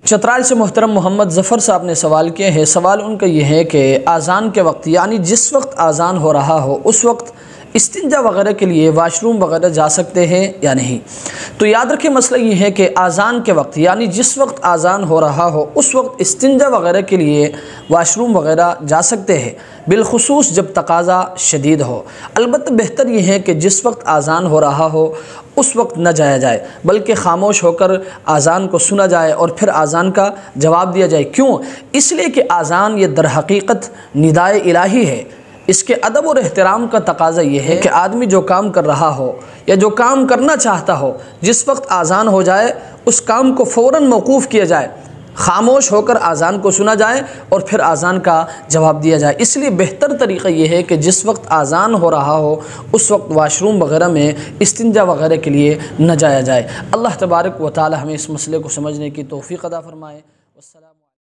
چترال سے محترم محمد ظفر صاحب نے سوال کیا ہے۔ سوال ان کا یہ ہے کہ اذان کے وقت یعنی جس وقت اذان ہو رہا ہو اس وقت استنجا وغیرہ کے لیے واش روم وغیرہ جا سکتے ہیں یا نہیں؟ تو یاد رکھیں مسئلہ یہ ہے کہ اذان کے وقت یعنی جس وقت اذان ہو رہا ہو اس وقت استنجا وغیرہ کے لیے واش روم وغیرہ جا سکتے ہیں، بالخصوص جب تقاضا شدید ہو۔ البتہ بہتر یہ ہے کہ جس وقت اذان ہو رہا ہو اس وقت نہ جایا جائے، بلکہ خاموش ہو کر اذان کو سنا جائے اور پھر اذان کا جواب دیا جائے۔ کیوں؟ اس لیے کہ اذان یہ در حقیقت ندائے الہی ہے۔ اس کے ادب اور احترام کا تقاضا یہ ہے کہ آدمی جو کام کر رہا ہو یا جو کام کرنا چاہتا ہو، جس وقت اذان ہو جائے اس کام کو فوراً موقوف کیا جائے، خاموش ہو کر اذان کو سنا جائے اور پھر اذان کا جواب دیا جائے۔ اس لیے بہتر طریقہ یہ ہے کہ جس وقت اذان ہو رہا ہو اس وقت واش روم وغیرہ میں استنجا وغیرہ کے لیے نہ جایا جائے۔ اللہ تبارک و تعالی ہمیں اس مسئلے کو سمجھنے کی توفیق عطا فرمائے۔ والسلام